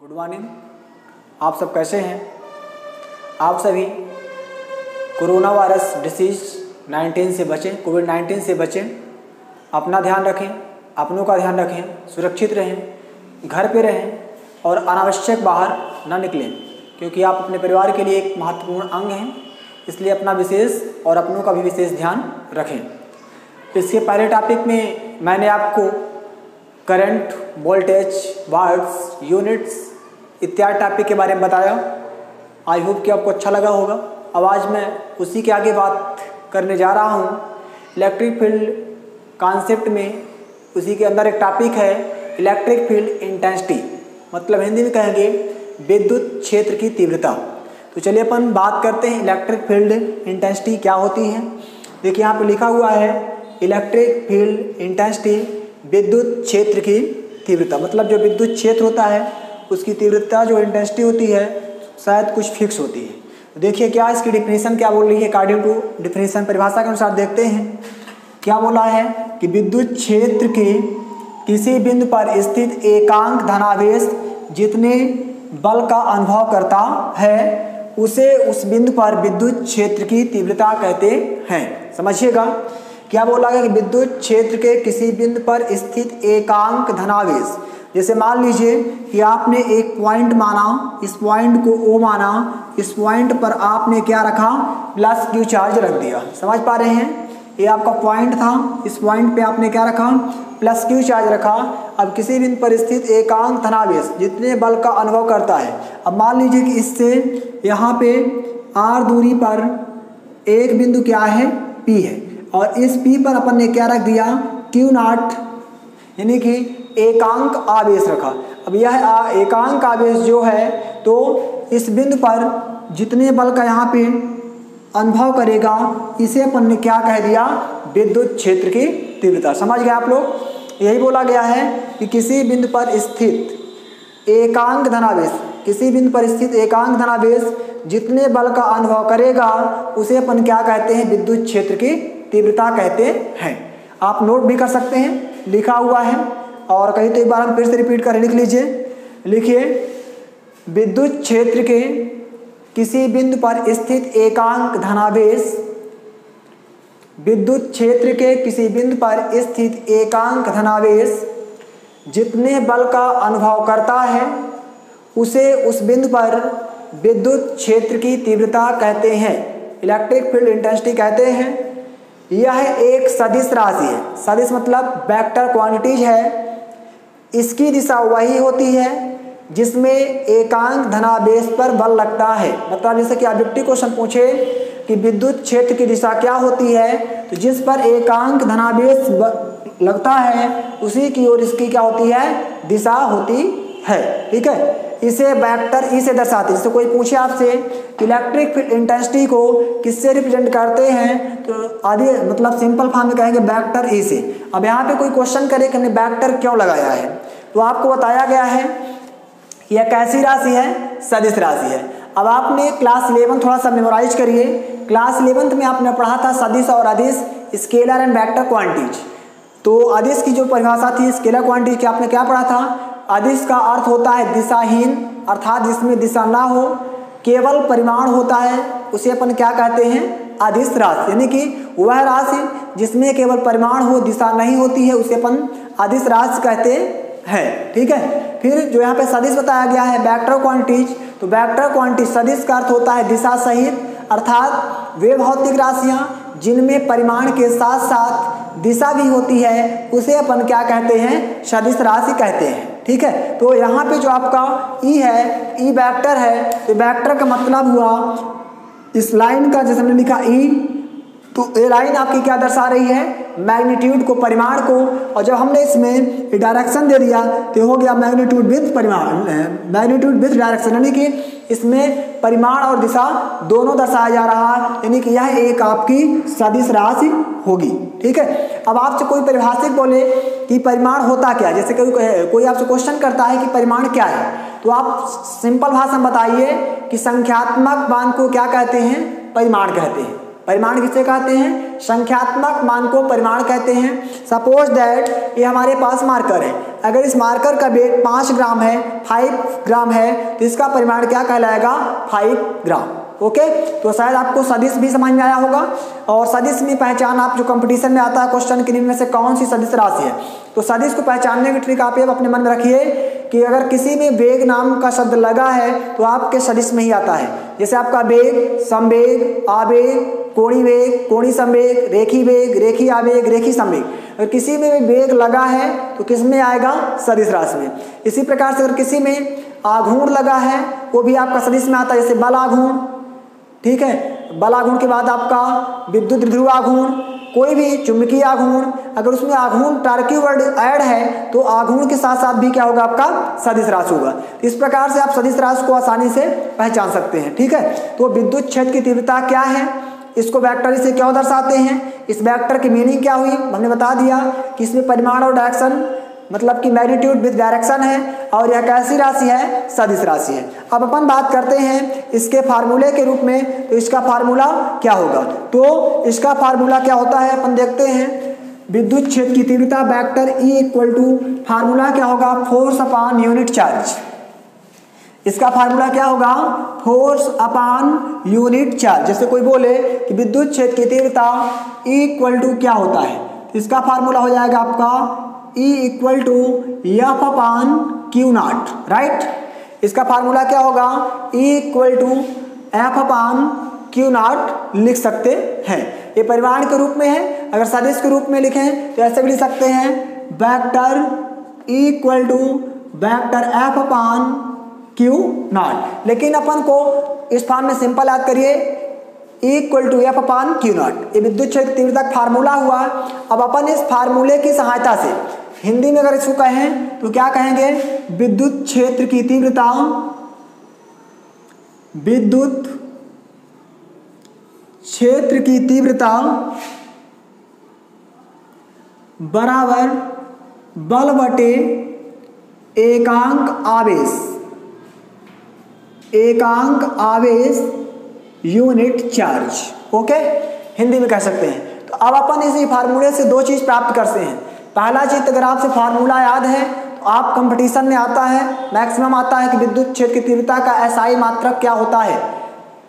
Good morning. आप सब कैसे हैं? आप सभी कोरोना वायरस डिसीज 19 से बचें, कोविड-19 से बचें। अपना ध्यान रखें, अपनों का ध्यान रखें, सुरक्षित रहें, घर पे रहें और अनावश्यक बाहर न निकलें, क्योंकि आप अपने परिवार के लिए एक महत्वपूर्ण अंग हैं। इसलिए अपना विशेष और अपनों का भी विशेष ध्यान रखें। इसके पहले टॉपिक में मैंने आपको करंट, वोल्टेज, वाट्स, यूनिट्स इत्यादि टॉपिक के बारे में बताया। आई होप कि आपको अच्छा लगा होगा। अब आज मैं उसी के आगे बात करने जा रहा हूँ। इलेक्ट्रिक फील्ड कॉन्सेप्ट में उसी के अंदर एक टॉपिक है इलेक्ट्रिक फील्ड इंटेंसिटी, मतलब हिंदी में कहेंगे विद्युत क्षेत्र की तीव्रता। तो चलिए अपन बात करते हैं इलेक्ट्रिक फील्ड इंटेंसिटी क्या होती है। देखिए यहाँ पे लिखा हुआ है इलेक्ट्रिक फील्ड इंटेंसिटी, विद्युत क्षेत्र की तीव्रता। मतलब जो विद्युत क्षेत्र होता है उसकी तीव्रता जो इंटेंसिटी होती है शायद कुछ फिक्स होती है। तो देखिए क्या इसकी डिफिनीशन क्या बोल रही है। अकॉर्डिंग टू डिफिनीशन, परिभाषा के अनुसार देखते हैं क्या बोला है कि विद्युत क्षेत्र के किसी बिंदु पर स्थित एकांक धनावेश जितने बल का अनुभव करता है उसे उस बिंदु पर विद्युत क्षेत्र की तीव्रता कहते हैं। समझिएगा क्या बोला है कि विद्युत क्षेत्र के किसी बिंदु पर स्थित एकांक धनावेश, जैसे मान लीजिए कि आपने एक पॉइंट माना, इस पॉइंट को O माना, इस पॉइंट पर आपने क्या रखा, प्लस Q चार्ज रख दिया। समझ पा रहे हैं? ये आपका पॉइंट था, इस पॉइंट पे आपने क्या रखा, प्लस Q चार्ज रखा। अब किसी बिंदु पर स्थित एकांक धनावेश जितने बल का अनुभव करता है, अब मान लीजिए कि इससे यहाँ पे R दूरी पर एक बिंदु क्या है, P है, और इस P पर अपन ने क्या रख दिया, Q0, यानी कि एकांक आवेश रखा। अब यह एकांक आवेश जो है तो इस बिंदु पर जितने बल का यहाँ पे अनुभव करेगा इसे अपन ने क्या कह दिया, विद्युत क्षेत्र की तीव्रता। समझ गए आप लोग? यही बोला गया है कि किसी बिंदु पर स्थित एकांक धनावेश, किसी बिंदु पर स्थित एकांक धनावेश जितने बल का अनुभव करेगा उसे अपन क्या कहते हैं, विद्युत क्षेत्र की तीव्रता कहते हैं। आप नोट भी कर सकते हैं, लिखा हुआ है, और कहीं तो एक बार हम फिर से रिपीट करें, लिख लीजिए। लिखिए विद्युत क्षेत्र के किसी बिंदु पर स्थित एकांक धनावेश, विद्युत क्षेत्र के किसी बिंदु पर स्थित एकांक धनावेश जितने बल का अनुभव करता है उसे उस बिंदु पर विद्युत क्षेत्र की तीव्रता कहते हैं, इलेक्ट्रिक फील्ड इंटेंसिटी कहते हैं। यह एक सदिश राशि है। सदिश मतलब वेक्टर क्वांटिटीज है। इसकी दिशा वही होती है जिसमें एकांक धनावेश पर बल लगता है। मतलब जैसे कि ऑब्जेक्टिव क्वेश्चन पूछे कि विद्युत क्षेत्र की दिशा क्या होती है, तो जिस पर एकांक धनावेश लगता है उसी की ओर इसकी क्या होती है, दिशा होती है। ठीक है, इसे वेक्टर ई से दर्शाते हैं। जैसे कोई पूछे आपसे कि इलेक्ट्रिक फील्ड इंटेंसिटी को किससे रिप्रेजेंट करते हैं, तो आदि मतलब सिंपल फॉर्म में कहेंगे वेक्टर ई से। अब यहाँ पे कोई क्वेश्चन करे कि हमने वेक्टर क्यों लगाया है, तो आपको बताया गया है यह कैसी राशि है, सदिश राशि है। अब आपने क्लास 11 थोड़ा सा मेमोराइज करिए। क्लास 11 में आपने पढ़ा था सदिश और अदिश, स्केलर एंड वेक्टर क्वांटिटीज। तो अदिश की जो परिभाषा थी, स्केलर क्वांटिटीज की आपने क्या पढ़ा था, अदिश का अर्थ होता है दिशाहीन, अर्थात जिसमें दिशा ना हो, केवल परिमाण होता है, उसे अपन क्या कहते हैं, अदिश राशि। यानी कि वह राशि जिसमें केवल परिमाण हो, दिशा नहीं होती है, उसे अपन अदिश राशि कहते हैं। ठीक है, फिर जो यहाँ पे सदिश बताया गया है वेक्टर क्वांटिटीज, तो वेक्टर क्वांटिटी सदिश का अर्थ होता है दिशा सहित, अर्थात वे भौतिक राशियाँ जिनमें परिमाण के साथ साथ दिशा भी होती है उसे अपन क्या कहते हैं, सदिश राशि कहते हैं। ठीक है, तो यहाँ पे जो आपका ई है, ई वेक्टर है, तो वेक्टर का मतलब हुआ इस लाइन का, जैसे हमने लिखा ई, तो ये लाइन आपकी क्या दर्शा रही है, मैग्नीट्यूड को, परिमाण को। और जब हमने इसमें डायरेक्शन दे दिया तो हो गया मैग्नीट्यूड विद परिमाण, मैग्नीट्यूड विद डायरेक्शन, यानी कि इसमें परिमाण और दिशा दोनों दर्शाया जा रहा है, यानी कि यह एक आपकी सदिश राशि होगी। ठीक है, अब आपसे कोई परिभाषित बोले कि परिमाण होता क्या, जैसे कोई आपसे क्वेश्चन करता है कि परिमाण क्या है, तो आप सिंपल भाषा में बताइए कि संख्यात्मक मान को क्या कहते हैं, परिमाण कहते हैं। परिमाण किसे कहते हैं, संख्यात्मक मान को परिमाण कहते हैं। सपोज दैट ये हमारे पास मार्कर है, अगर इस मार्कर का वेट 5 ग्राम है, 5 ग्राम है, तो इसका परिमाण क्या कहलाएगा? 5 ग्राम। ओके, तो शायद आपको सदिश भी समझ में आया होगा। और सदिश में पहचान आप जो कंपटीशन में आता है क्वेश्चन के में से कौन सी सदिश राशि है, तो सदिश को पहचानने की ट्रिक आप ये अपने मन में रखिए कि अगर किसी में वेग नाम का शब्द लगा है तो आपके सदिश में ही आता है। जैसे आपका वेग, समवेग, आवेग, कोणीय वेग, कोणीय संवेग, रेखी वेग, रेखी आवेग, रेखी संवेग, अगर किसी में भी वेग लगा है तो किस में आएगा? सदिश राशि में। इसी प्रकार से अगर किसी में आघूर्ण लगा है वो भी आपका सदिश में आता है, जैसे बल आघूर्ण, ठीक है, बल आघूर्ण के बाद आपका विद्युत ध्रुव आघूर्ण, कोई भी चुंबकीय आघूर्ण, अगर उसमें आघूर्ण टार्किक वर्ड ऐड है तो आघूर्ण के साथ साथ भी क्या होगा? आपका सदिश राशि होगा। इस प्रकार से आप सदिश राशि को आसानी से पहचान सकते हैं, ठीक है। तो विद्युत क्षेत्र की तीव्रता क्या है, इसको वेक्टर से क्यों दर्शाते हैं, इस वेक्टर की मीनिंग क्या हुई, हमने बता दिया कि इसमें परिमाण और डायरेक्शन मतलब कि मैग्नीट्यूड विद डायरेक्शन है और यह कैसी राशि है? सदिश राशि है। अब अपन बात करते हैं इसके फार्मूले के रूप में, तो इसका फार्मूला क्या होगा? तो इसका फार्मूला क्या होता है अपन देखते हैं। विद्युत क्षेत्र की तीव्रता vector E equal to formula क्या होगा? Force upon unit charge. इसका फार्मूला क्या होगा? Force upon unit charge. जैसे कोई बोले कि विद्युत क्षेत्र की तीव्रता E इक्वल टू क्या होता है, तो इसका फार्मूला हो जाएगा आपका E equal to F upon Q naught, right. इसका फार्मूला क्या होगा? E equal to F upon Q naught लिख सकते हैं। ये परिमाण के रूप में है, अगर सदिश के रूप में लिखें तो ऐसे भी लिख सकते हैं vector E equal to vector F upon Q naught. लेकिन अपन को इस फॉर्म में सिंपल याद करिए, E equal to F upon Q naught, ये विद्युत क्षेत्र तीव्रता का फार्मूला हुआ। अब अपन इस फार्मूले की सहायता से हिंदी में अगर इसको कहें तो क्या कहेंगे? विद्युत क्षेत्र की तीव्रता, विद्युत क्षेत्र की तीव्रता बराबर बल बटे एकांक आवेश, एकांक आवेश यूनिट चार्ज। ओके, हिंदी में कह सकते हैं। तो अब अपन इसी फार्मूले से दो चीज प्राप्त करते हैं। पहला चीज, अगर आपसे फार्मूला याद है तो आप कंपटीशन में आता है, मैक्सिमम आता है कि विद्युत क्षेत्र की तीव्रता का एसआई मात्रक क्या होता है,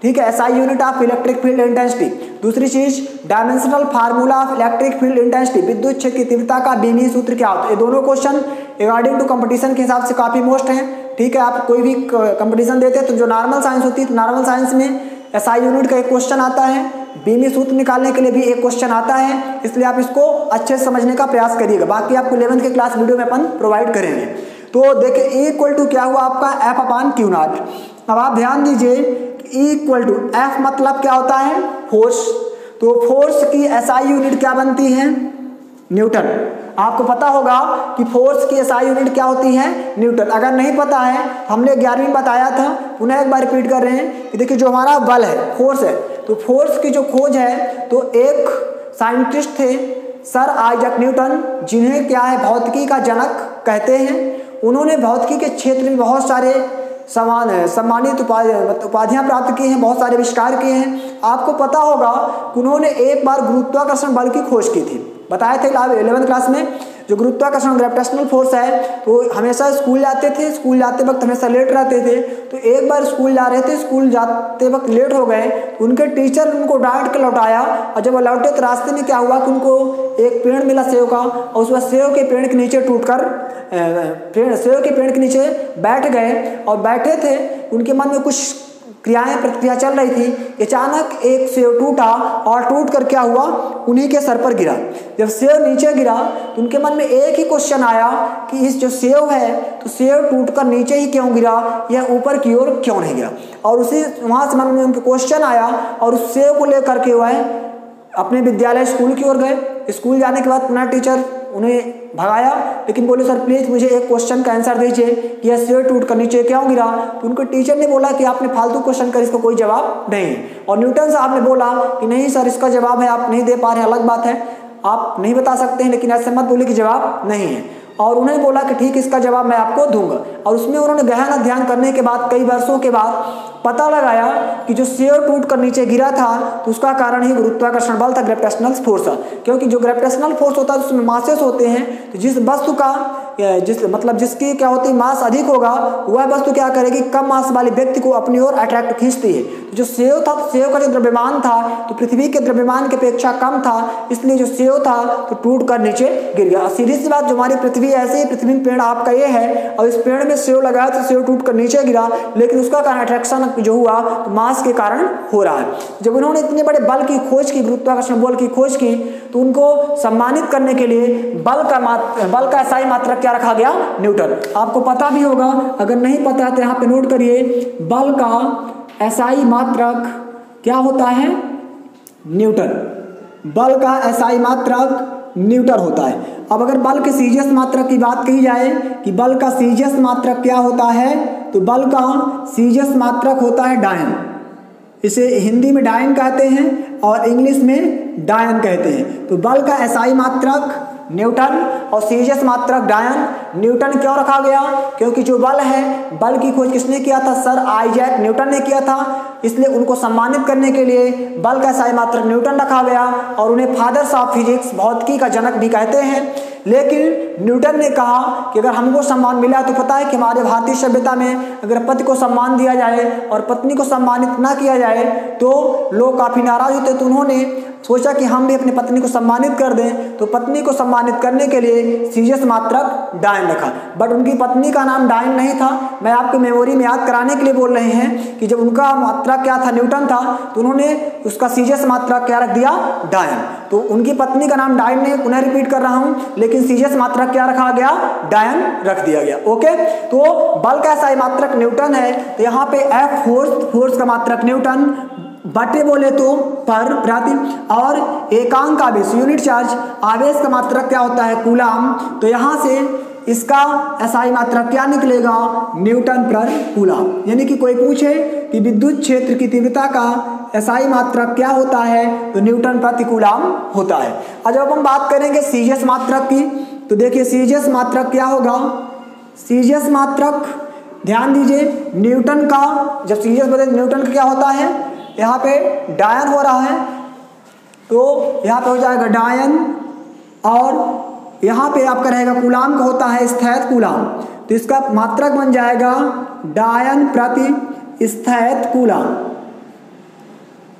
ठीक है, SI unit of electric field intensity. दूसरी चीज, dimensional formula of electric field intensity, विद्युत क्षेत्र की तीव्रता का बीमीय सूत्र क्या होता है। ये दोनों क्वेश्चन अकॉर्डिंग टू कंपटीशन के हिसाब से काफी मोस्ट हैं, ठीक है। आप कोई भी कंपटीशन देते हैं तो जो नॉर्मल साइंस होती है तो नॉर्मल साइंस में एसआई यूनिट का एक क्वेश्चन आता है, बीमीय सूत्र निकालने के लिए भी एक क्वेश्चन आता है, इसलिए आप इसको अच्छे से समझने का प्रयास करिएगा। बाकी आपको 11th के क्लास वीडियो में अपन प्रोवाइड करेंगे। तो देखिए E इक्वल टू क्या हुआ आपका? F upon Q not. अब आप ध्यान दीजिए E इक्वल टू एफ मतलब क्या होता है? फोर्स। तो फोर्स की एसआई यूनिट क्या बनती है? न्यूटन। आपको पता होगा कि फोर्स की एसआई यूनिट क्या होती है? न्यूटन। अगर नहीं पता है, हमने 11वीं में बताया था, पुनः एक बार रिपीट कर रहे हैं कि देखिए जो हमारा बल है, फोर्स है, तो फोर्स की जो खोज है तो एक साइंटिस्ट थे सर आइजैक न्यूटन, जिन्हें क्या है भौतिकी का जनक कहते हैं। उन्होंने भौतिकी के क्षेत्र में बहुत सारे सम्मानित उपाधियां प्राप्त की हैं, बहुत सारे आविष्कार किए हैं। आपको पता होगा कि उन्होंने एक बार गुरुत्वाकर्षण बल की खोज की थी, बताए थे 11th क्लास में। जो गुरुत्वाकर्षण ग्रेविटेशनल फोर्स है, तो हमेशा स्कूल जाते थे, स्कूल जाते वक्त हमेशा लेट रहते थे। तो एक बार स्कूल जा रहे थे, स्कूल जाते वक्त लेट हो गए, तो उनके टीचर उनको डांट के लौटाया। और जब वो लौटे तो रास्ते में क्या हुआ कि उनको एक पेड़ मिला सेव का, और उस सेव के पेड़ के नीचे टूटकर सेव के पेड़ के नीचे बैठ गए। और बैठे थे, उनके मन में कुछ क्रियाएं प्रतिक्रिया चल रही थी। अचानक एक सेव टूटा और टूट कर क्या हुआ? उन्हीं के सर पर गिरा। जब सेव नीचे गिरा तो उनके मन में एक ही क्वेश्चन आया कि इस जो सेव है, तो सेव टूटकर नीचे ही क्यों गिरा, यह ऊपर की ओर क्यों नहीं गिरा। और उसी वहां से मन में उनके क्वेश्चन आया और उस सेव को लेकर के वह अपने विद्यालय स्कूल की ओर गए। स्कूल जाने के बाद पुनः टीचर उन्हें भगाया, लेकिन बोले सर प्लीज मुझे एक क्वेश्चन का आंसर दीजिए कि यह सेव टूट कर नीचे क्यों गिरा। तो उनको टीचर ने बोला कि आपने फालतू क्वेश्चन कर, इसका कोई जवाब नहीं। और न्यूटन साहब ने बोला कि नहीं सर, इसका जवाब है, आप नहीं दे पा रहे, अलग बात है, आप नहीं बता सकते हैं, लेकिन ऐसे मत बोले कि जवाब नहीं है। और उन्होंने बोला कि ठीक, इसका जवाब मैं आपको दूंगा। और उसमें उन्होंने गहन अध्ययन करने के बाद कई वर्षों के बाद पता लगाया कि जो सेव टूट कर नीचे गिरा था तो उसका कारण ही गुरुत्वाकर्षण बल था, ग्रेविटेशनल फोर्स था। क्योंकि जो ग्रेविटेशनल फोर्स होता है उसमें मासेस होते हैं, तो जिस वस्तु का जिसकी क्या होती है मास अधिक होगा, वह वस्तु क्या करेगी, कम मास वाले व्यक्ति को अपनी ओर अट्रैक्ट खींचती है। जो सेव था, सेव का जो द्रव्यमान था तो पृथ्वी के द्रव्यमान की अपेक्षा कम था, इसलिए जो सेव था तो टूट कर नीचे गिर गया। सीधी सी बात, जो हमारी पृथ्वी ऐसे ही, पृथ्वी में पेड़ आपका ये है और इस पेड़ में सेव लगाया तो सेव टूट कर नीचे गिरा, लेकिन उसका कारण अट्रैक्शन जो हुआ तो मास के कारण हो रहा है। जब उन्होंने इतने बड़े बल की खोज की, गुरुत्वाकर्षण बल की खोज की, तो उनको सम्मानित करने के लिए बल का SI मात्रक क्या रखा गया, न्यूटन। आपको पता भी होगा, अगर नहीं पता है तो यहाँ पे नोट करिए, बल का SI मात्रक क्या होता है, न्यूटन। बल का SI मात्रक न्यूटन होता है। अब अगर बल के सीजीएस मात्रक की बात कही जाए कि बल का सीजीएस मात्रक क्या होता है, तो बल का सीजीएस मात्रक होता है डायन। इसे हिंदी में डायन कहते हैं और इंग्लिश में डायन कहते हैं। तो बल का SI मात्रक न्यूटन और सीजीएस मात्रक डायन। न्यूटन क्यों रखा गया, क्योंकि जो बल है, बल की खोज किसने किया था, सर आइजैक न्यूटन ने किया था, इसलिए उनको सम्मानित करने के लिए बल का SI मात्रक न्यूटन रखा गया और उन्हें फादर्स ऑफ फिजिक्स, भौतिकी का जनक भी कहते हैं। लेकिन न्यूटन ने कहा कि अगर हमको सम्मान मिला, तो पता है कि हमारे भारतीय सभ्यता में अगर पति को सम्मान दिया जाए और पत्नी को सम्मानित ना किया जाए तो लोग काफ़ी नाराज होते। तो उन्होंने सोचा कि हम भी अपनी पत्नी को सम्मानित कर दें, तो पत्नी को सम्मानित करने के लिए सीजीएस मात्रक डायन रखा। बट उनकी पत्नी का नाम डायन नहीं था, मैं आपको मेमोरी में याद कराने के लिए बोल रहे हैं कि जब उनका मात्रक क्या था, न्यूटन था, तो उन्होंने उसका सीजीएस मात्रक क्या रख दिया, डायन। तो उनकी पत्नी का नाम डायन नहीं, पुनः रिपीट कर रहा हूं, लेकिन सीजीएस मात्रक क्या रखा गया, डायन रख दिया गया। ओके, तो बल का SI मात्रक न्यूटन है, तो यहाँ पे F फोर्स का मात्रक न्यूटन, बटे बोले तो पर प्रति, और एकांक आवेश यूनिट चार्ज आवेश का मात्रक क्या होता है, कूलाम। तो यहाँ से इसका SI मात्रक क्या निकलेगा, न्यूटन पर कूलाम। यानी कि कोई पूछे कि विद्युत क्षेत्र की तीव्रता का SI मात्रक क्या होता है, तो न्यूटन प्रति कूलाम होता है। और जब हम बात करेंगे सीजीएस मात्रक की, तो देखिए सीजीएस मात्रक क्या होगा, सीजीएस मात्रक ध्यान दीजिए, न्यूटन का जब सीजीएस बदले न्यूटन का क्या होता है, यहाँ पे डायन हो रहा है, तो यहाँ पे हो जाएगा डायन, और यहाँ पे आपका रहेगा कूलाम का होता है स्थैत कूलाम, तो इसका मात्रक बन जाएगा डायन प्रति स्थैत कूलाम,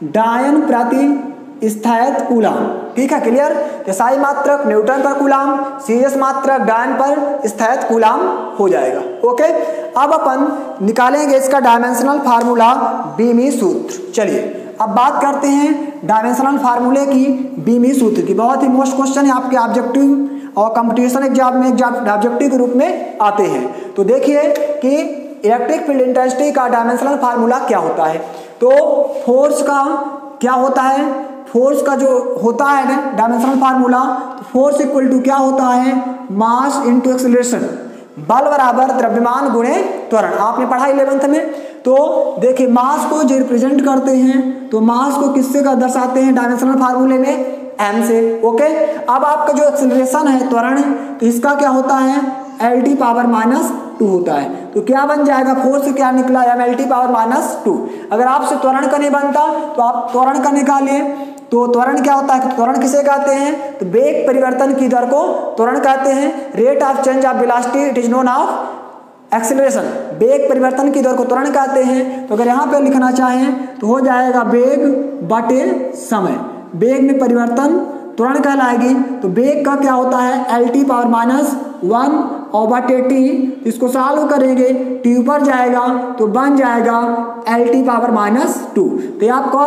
डायन प्रति स्थैत कूलाम। ठीक है, क्लियर। SI मात्रक न्यूटन पर कूलाम, सीजीएस मात्रक डायन पर स्थैत कूलाम हो जाएगा। ओके, अब अपन निकालेंगे इसका डायमेंशनल फार्मूला, बीमी सूत्र। चलिए अब बात करते हैं डायमेंशनल फार्मूले की, बीमी सूत्र की। बहुत ही मोस्ट क्वेश्चन है आपके ऑब्जेक्टिव और कंपटीशन एग्जाम में ऑब्जेक्टिव के रूप में आते हैं। तो देखिए कि इलेक्ट्रिक फील्ड इंटेंसिटी का डायमेंशनल फार्मूला क्या होता है। तो फोर्स का क्या होता है, फोर्स का जो होता है ना डायमेंशनल फार्मूला, तो फोर्स इक्वल टू क्या होता है, मास इनटू एक्सेलरेशन, बल बराबर द्रव्यमान गुणे त्वरण। आपने पढ़ा 11th में। तो देखिए मास को जो रिप्रेजेंट करते हैं, तो मास को किससे का दर्शाते हैं डायमेंशनल फार्मूले में, m से। ओके, अब आपका जो एक्सेलरेशन है, त्वरण, तो इसका क्या होता है, L⁻² होता है। तो क्या बन जाएगा, फोर्स से क्या निकला, L⁻²। अगर आपसे त्वरण का नहीं बनता तो आप त्वरण का निकालिए। तो त्वरण क्या होता है, त्वरण किसे कहते हैं, तो वेग परिवर्तन की दर को त्वरण कहते हैं। Rate of change of velocity it is known of acceleration, वेग परिवर्तन की दर को त्वरण कहते हैं। तो अगर यहाँ पे लिखना चाहें तो हो जाएगा वेग बटे समय, वेग में परिवर्तन त्वरण कहलाएगी। तो वेग का क्या होता है, L⁻⁻⁴ इसको सॉल्व करेंगे, t ऊपर जाएगा तो बन जाएगा L⁻²। तो आपका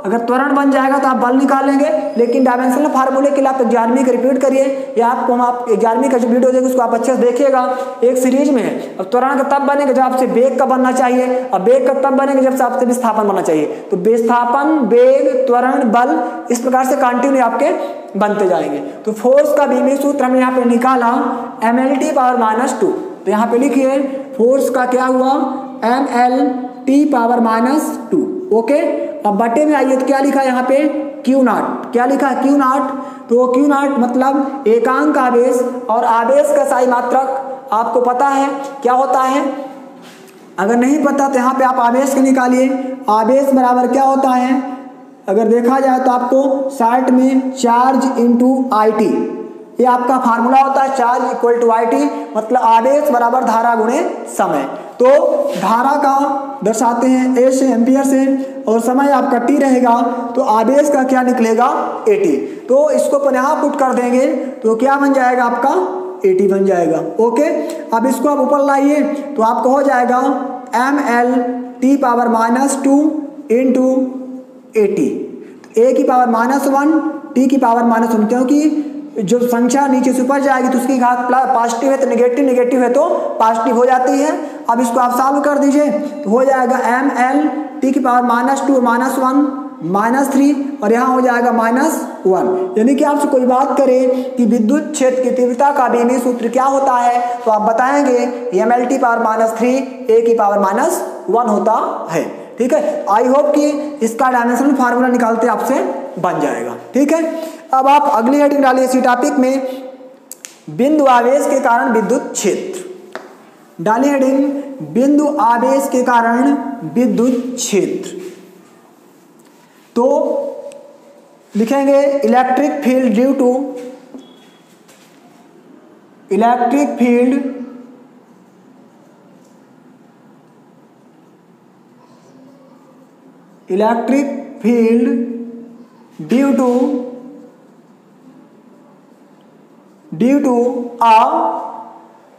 अगर त्वरण बन जाएगा तो आप बल निकालेंगे, लेकिन डायमेंशनल फार्मूले के लिए आप 11वीं का रिपीट करिए, या आपको हम 11वीं का जो वीडियो देंगे उसको आप अच्छे से देखिएगा, एक सीरीज में है। अब त्वरण का तब बनेगा जब आपसे वेग का बनना चाहिए, और वेग का तब बनेगा जब से आपसे विस्थापन बनना चाहिए। तो विस्थापन, वेग, त्वरण, बल, इस प्रकार से कंटिन्यू आपके बनते जाएंगे। तो फोर्स का बीमी सूत्र हमने यहाँ पे निकाला mL⁻²। तो यहाँ पे लिखिए फोर्स का क्या हुआ, mL⁻²। ओके, अब बटे में आइए तो क्या लिखा है यहाँ पे, Q0। क्या लिखा है, Q0। तो Q0 मतलब एकांक आवेश, और आवेश का SI मात्रक आपको पता है क्या होता है। अगर नहीं पता तो यहाँ पे आप आवेश के निकालिए। आवेश बराबर क्या होता है, अगर देखा जाए तो आपको शॉर्ट में चार्ज इंटू IT, ये आपका फार्मूला होता है चार्ज इक्वल टू IT, मतलब आवेश बराबर धारा गुणे समय। तो धारा का दर्शाते हैं A से एम्पियर से और समय आपका T रहेगा, तो आवेश का क्या निकलेगा AT। तो इसको अपन यहाँ पुट कर देंगे तो क्या बन जाएगा आपका AT बन जाएगा। ओके, अब इसको आप ऊपर लाइए तो आपको हो जाएगा mL(T⁻²) इंटू AT, A की पावर -1 T की पावर -1, क्योंकि जो संख्या नीचे से ऊपर जाएगी तो उसकी घात पॉजिटिव है तो नेगेटिव, नेगेटिव है तो पॉजिटिव हो जाती है। अब इसको आप सॉल्व कर दीजिए तो हो जाएगा mL(T⁻²) -1 -3 और यहाँ हो जाएगा -1। यानी कि आपसे कोई बात करे कि विद्युत क्षेत्र की तीव्रता का बीमी सूत्र क्या होता है तो आप बताएंगे mL(T⁻³ A की पावर -1 होता है। ठीक है, आई होप कि इसका डायमेंशनल फार्मूला निकालते आपसे बन जाएगा। ठीक है, अब आप अगली हेडिंग डालिए इसी टॉपिक में, बिंदु आवेश के कारण विद्युत क्षेत्र। डालिए हेडिंग, बिंदु आवेश के कारण विद्युत क्षेत्र। तो लिखेंगे electric field due to electric field due to a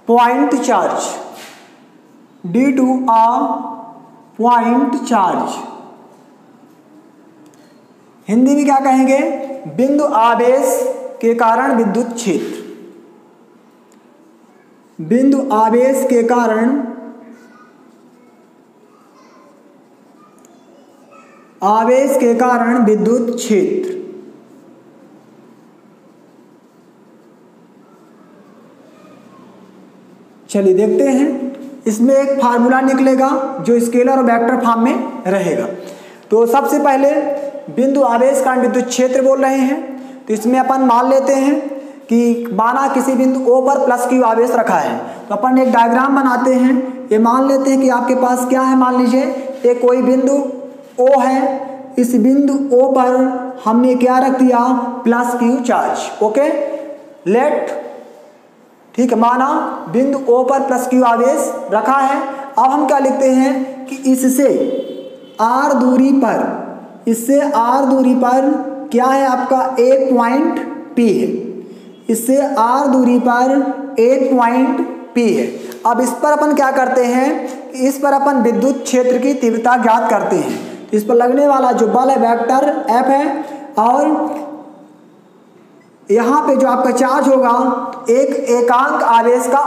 point charge, due to a point charge। Hindi में क्या कहेंगे, बिंदु आवेश के कारण विद्युत क्षेत्र, बिंदु आवेश के कारण विद्युत क्षेत्र। चलिए देखते हैं, इसमें एक फार्मूला निकलेगा जो स्केलर और वेक्टर फॉर्म में रहेगा। तो सबसे पहले बिंदु आवेश के कारण विद्युत क्षेत्र बोल रहे हैं, तो इसमें अपन मान लेते हैं कि माना किसी बिंदु O पर +Q आवेश रखा है, तो अपन एक डायग्राम बनाते हैं। ये मान लेते हैं कि आपके पास क्या है, मान लीजिए ये कोई बिंदु O है, इस बिंदु O पर हमने क्या रख दिया +Q चार्ज। ओके, लेट, ठीक है, माना बिंदु O पर +Q आवेश रखा है। अब हम क्या लिखते हैं कि इससे R दूरी पर क्या है आपका एक पॉइंट P है, इससे R दूरी पर एक पॉइंट P है। अब इस पर अपन क्या करते हैं, इस पर अपन विद्युत क्षेत्र की तीव्रता ज्ञात करते हैं। इस पर लगने वाला जो बल है वेक्टर F है, और यहाँ पे जो आपका चार्ज होगा एक एकांक आवेश का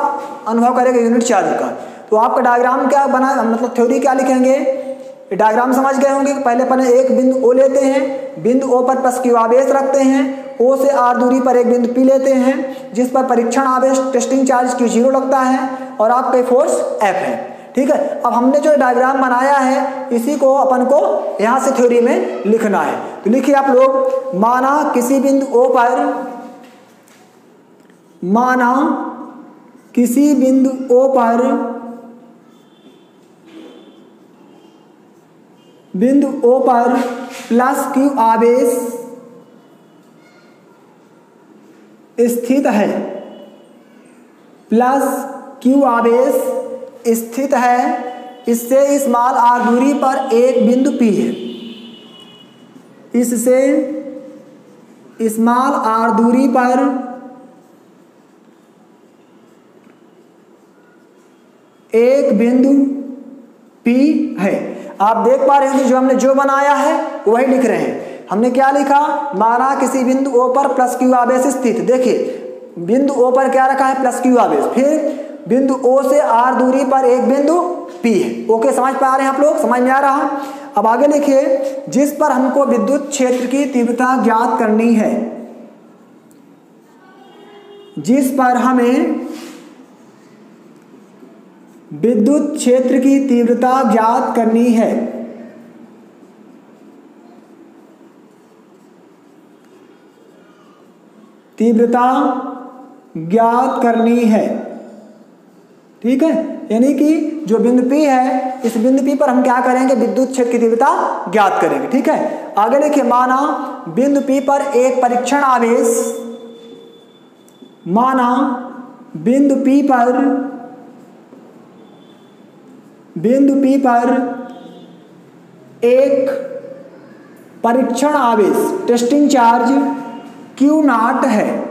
अनुभव करेगा यूनिट चार्ज का। तो आपका डायग्राम क्या बना, मतलब थ्योरी क्या लिखेंगे, डायग्राम समझ गए होंगे। पहले अपन एक बिंदु O लेते हैं, बिंदु O पर +Q आवेश रखते हैं, O से R दूरी पर एक बिंदु P लेते हैं जिस पर परीक्षण आवेश टेस्टिंग चार्ज Q0 लगता है और आपका फोर्स F है। ठीक है, अब हमने जो डायग्राम बनाया है इसी को अपन को यहाँ से थ्योरी में लिखना है। तो लिखिए आप लोग, माना किसी बिंदु O पर +Q आवेश स्थित है, +Q आवेश स्थित है, इससे स्मॉल r दूरी पर एक बिंदु P है, इससे स्मॉल r दूरी पर एक बिंदु P है। आप देख पा रहे हैं कि जो हमने जो बनाया है वही लिख रहे हैं। हमने क्या लिखा, माना किसी बिंदु O पर +Q आवेश स्थित। देखिए बिंदु O पर क्या रखा है +Q आवेश, फिर बिंदु O से R दूरी पर एक बिंदु P है। ओके, समझ पा रहे हैं आप लोग, समझ में आ रहा। अब आगे लिखिए, जिस पर हमको विद्युत क्षेत्र की तीव्रता ज्ञात करनी है, जिस पर हमें विद्युत क्षेत्र की तीव्रता ज्ञात करनी है, तीव्रता ज्ञात करनी है। ठीक है, यानी कि जो बिंदु P है, इस बिंदु P पर हम क्या करेंगे, विद्युत क्षेत्र की तीव्रता ज्ञात करेंगे। ठीक है, आगे देखिए, माना बिंदु P पर एक परीक्षण आवेश माना बिंदु P पर एक परीक्षण आवेश टेस्टिंग चार्ज Q0 है।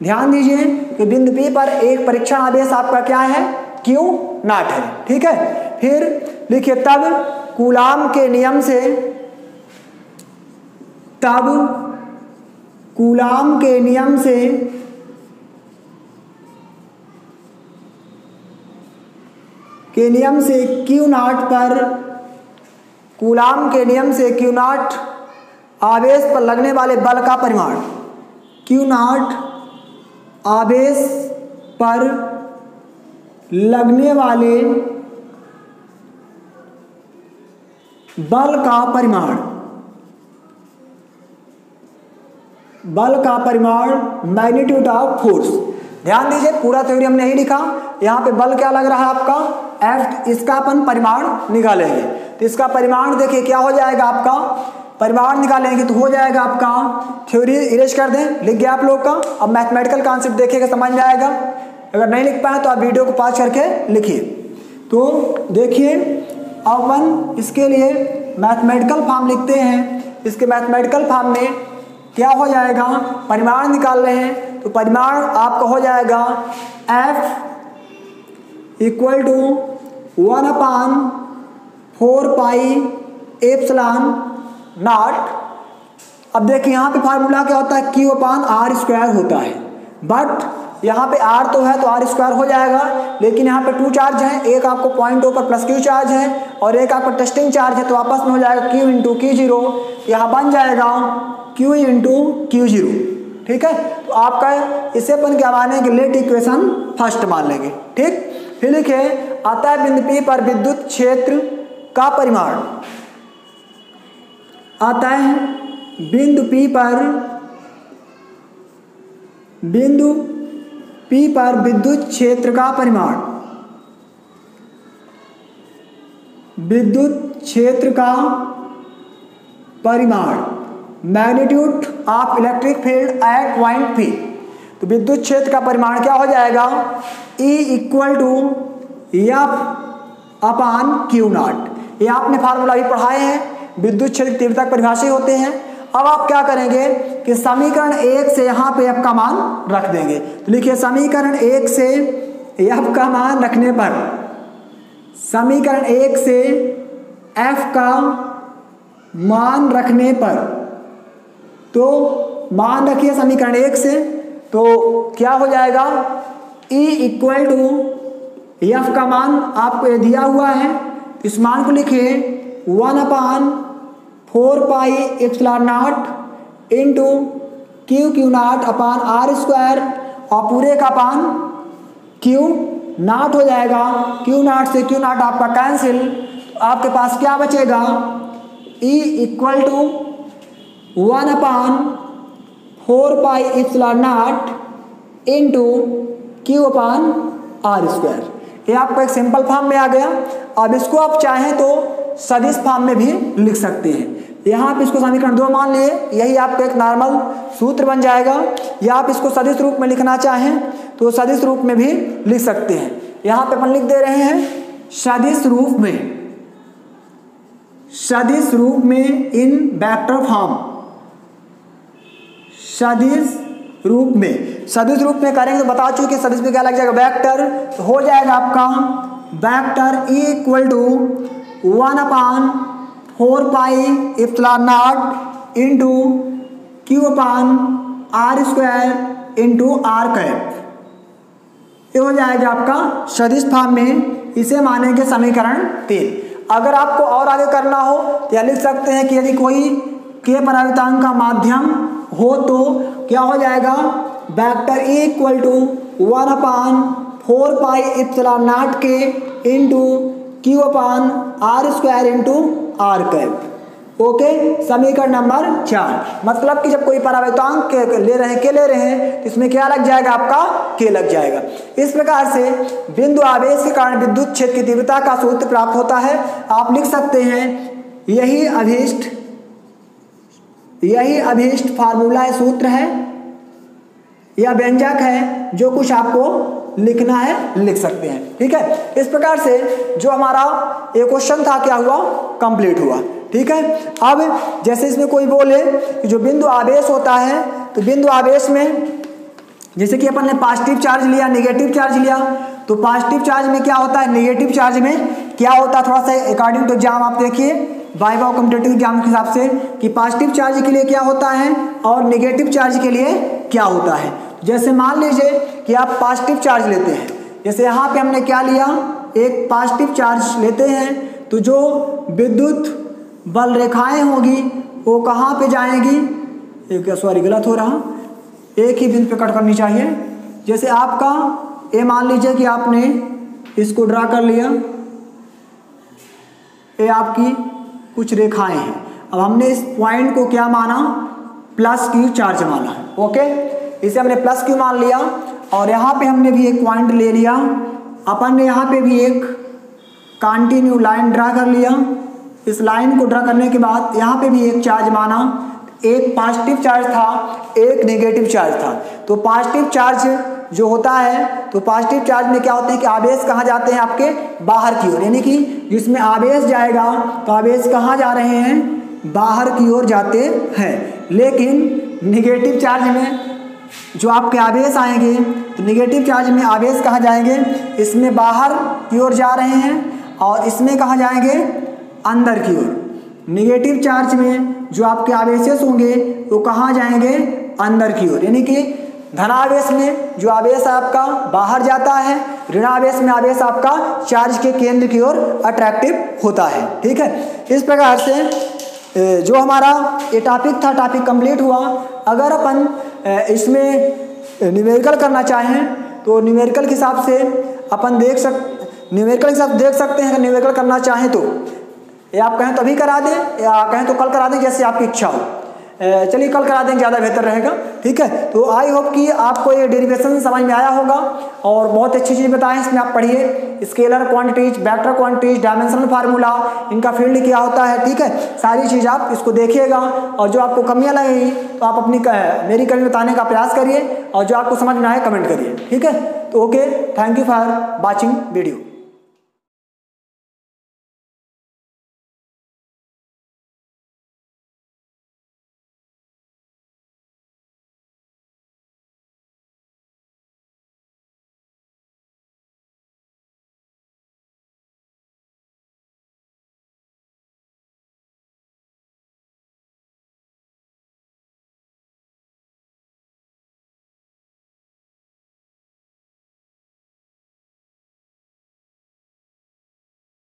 ध्यान दीजिए कि बिंदु P पर एक परीक्षण आवेश आपका क्या है, Q0 है। ठीक है, फिर लिखिए तब कूलाम के नियम से कूलाम के नियम से Q0 आवेश पर लगने वाले बल का परिमाण, Q0 आवेश पर लगने वाले बल का परिमाण मैग्नीट्यूड ऑफ फोर्स। ध्यान दीजिए पूरा थ्योरी हमने नहीं लिखा, यहाँ पे बल क्या लग रहा है आपका F, इसका अपन परिमाण निकालेंगे। तो इसका परिमाण देखिए क्या हो जाएगा आपका, परिमाण निकालेंगे तो हो जाएगा आपका, थ्योरी इरेज कर दें, लिख गया आप लोग का। अब मैथमेटिकल कॉन्सेप्ट देखिएगा समझ में आएगा, अगर नहीं लिख पाए तो आप वीडियो को पॉज करके लिखिए। तो देखिए अपन इसके लिए मैथमेटिकल फॉर्म लिखते हैं। इसके मैथमेटिकल फॉर्म में क्या हो जाएगा, परिमाण निकाल रहे हैं तो परिमाण आपका हो जाएगा F = 1/4πε0। अब देखिए यहाँ पे फार्मूला क्या होता है, Q/r² होता है, बट यहाँ पे r तो है तो r² हो जाएगा, लेकिन यहाँ पे 2 चार्ज हैं, एक आपको पॉइंट O पर प्लस Q चार्ज है और एक आपका टेस्टिंग चार्ज है, तो आपस में हो जाएगा Q × Q0। यहाँ बन जाएगा Q × Q0। ठीक है, तो आपका इसे अपन क्या मानेंगे, लेट इक्वेशन फर्स्ट मान लेंगे। ठीक, फिर लिखे अतः बिंदु P पर विद्युत क्षेत्र का परिमाण, अतः बिंदु P पर विद्युत क्षेत्र का परिमाण, magnitude of electric field at point P। तो विद्युत क्षेत्र का परिमाण क्या हो जाएगा, E = F/Q0। ये आपने फार्मूला भी पढ़ाए हैं, विद्युत क्षेत्र की तीव्रता परिभाषित होते हैं। अब आप क्या करेंगे कि समीकरण 1 से यहाँ पे F का मान रख देंगे। तो लिखिए समीकरण 1 से F का मान रखने पर, समीकरण 1 से F का मान रखने पर, तो मान रखिए समीकरण 1 से, तो क्या हो जाएगा, E = F का मान आपको ये दिया हुआ है, इस मान को लिखिए 1/4πε0 Q/r² और पूरे का पान Q0 हो जाएगा। Q0 से Q0 आपका कैंसिल, आपके पास क्या बचेगा, E = 1/4πε0 Q/r²। ये आपको एक सिंपल फॉर्म में आ गया। अब इसको आप चाहें तो सदिश फॉर्म में भी लिख सकते हैं। यहाँ पे इसको समीकरण 2 मान लिए, यही आपका एक नॉर्मल सूत्र बन जाएगा, या आप इसको सदिश रूप में लिखना चाहें तो सदिश रूप में भी लिख सकते हैं। यहाँ पे अपन लिख दे रहे हैं सदिश रूप में इन वेक्टर फॉर्म, सदिश रूप में करेंगे तो बता चुके सदिश में क्या लग जाएगा, वेक्टर। तो हो जाएगा आपका वेक्टर E = 1/4πε0 Q/r²r²। ये हो जाएगा आपका सदिश फॉर्म में, इसे मानेंगे समीकरण 3। अगर आपको और आगे करना हो तो यह लिख सकते हैं कि यदि कोई के परावर्तांक का माध्यम हो तो क्या हो जाएगा, वेक्टर E = 1/4πε0 Q/r²r²। ओके, समीकरण नंबर 4। मतलब कि जब कोई परावर्तांक ले रहे हैं तो इसमें क्या लग जाएगा, आपका के लग जाएगा। इस प्रकार से बिंदु आवेश के कारण विद्युत क्षेत्र की तीव्रता का सूत्र प्राप्त होता है। आप लिख सकते हैं यही अभीष्ट फार्मूला सूत्र है, या व्यंजक है, जो कुछ आपको लिखना है लिख सकते हैं। ठीक है, इस प्रकार से जो हमारा एक क्वेश्चन था क्या हुआ, कंप्लीट हुआ। ठीक है, अब जैसे इसमें कोई बोले कि जो बिंदु आवेश होता है, तो बिंदु आवेश में जैसे कि अपन ने पॉजिटिव चार्ज लिया, नेगेटिव चार्ज लिया, तो पॉजिटिव चार्ज में क्या होता है, नेगेटिव चार्ज में क्या होता है, थोड़ा सा अकॉर्डिंग टू एग्जाम आप देखिए वाइवा और कॉम्पिटिटिव एग्जाम के हिसाब से कि पॉजिटिव चार्ज के लिए क्या होता है और नेगेटिव चार्ज के लिए क्या होता है। जैसे मान लीजिए कि आप पॉजिटिव चार्ज लेते हैं, जैसे यहाँ पे हमने क्या लिया, एक पॉजिटिव चार्ज लेते हैं, तो जो विद्युत बल रेखाएं होगी वो कहाँ पे जाएंगी, सॉरी गलत हो रहा, एक ही बिंदु पे कट करनी चाहिए। जैसे आपका ये मान लीजिए कि आपने इसको ड्रा कर लिया, ये आपकी कुछ रेखाएं हैं। अब हमने इस पॉइंट को क्या माना, प्लस क्यू चार्ज माना है। ओके, इसे हमने प्लस क्यू मान लिया और यहाँ पे हमने भी एक पॉइंट ले लिया, अपन ने यहाँ पे भी एक कंटिन्यू लाइन ड्रा कर लिया। इस लाइन को ड्रा करने के बाद यहाँ पे भी एक चार्ज माना, एक पॉजिटिव चार्ज था, एक नेगेटिव चार्ज था। तो पॉजिटिव चार्ज जो होता है, तो पॉजिटिव चार्ज में क्या होते हैं कि आवेश कहाँ जाते हैं, आपके बाहर की ओर, यानी कि जिसमें आवेश जाएगा तो आवेश कहाँ जा रहे हैं, बाहर की ओर जाते हैं। लेकिन नेगेटिव चार्ज में जो आपके आवेश आएंगे, तो नेगेटिव चार्ज में आवेश कहाँ जाएंगे, इसमें बाहर की ओर जा रहे हैं और इसमें कहाँ जाएंगे, अंदर की ओर। नेगेटिव चार्ज में जो आपके आवेश होंगे वो कहाँ जाएंगे, अंदर की ओर, यानी कि धनावेश में जो आवेश आपका बाहर जाता है, ऋणावेश में आवेश आपका चार्ज के केंद्र की ओर अट्रैक्टिव होता है। ठीक है, इस प्रकार से जो हमारा ये टॉपिक था, टॉपिक कंप्लीट हुआ। अगर अपन इसमें न्यूमेरिकल करना चाहें तो न्यूमेरिकल के हिसाब से अपन देख सकते हैं। अगर न्यूमेरिकल करना चाहें तो या आप कहें तो अभी करा दें या कहें तो कल करा दें, जैसे आपकी इच्छा हो। चलिए कल करा दें, ज़्यादा बेहतर रहेगा। ठीक है, तो आई होप कि आपको ये डेरिवेशन समझ में आया होगा और बहुत अच्छी चीज़ बताएं इसमें आप पढ़िए। Scalar quantities, vector quantities, dimensional formula, इनका फील्ड क्या होता है। ठीक है, सारी चीज़ आप इसको देखिएगा और जो आपको कमियाँ लगेगी तो आप अपनी मेरी कमी बताने का प्रयास करिए और जो आपको समझ में आए कमेंट करिए। ठीक है, तो okay, thank you for watching video.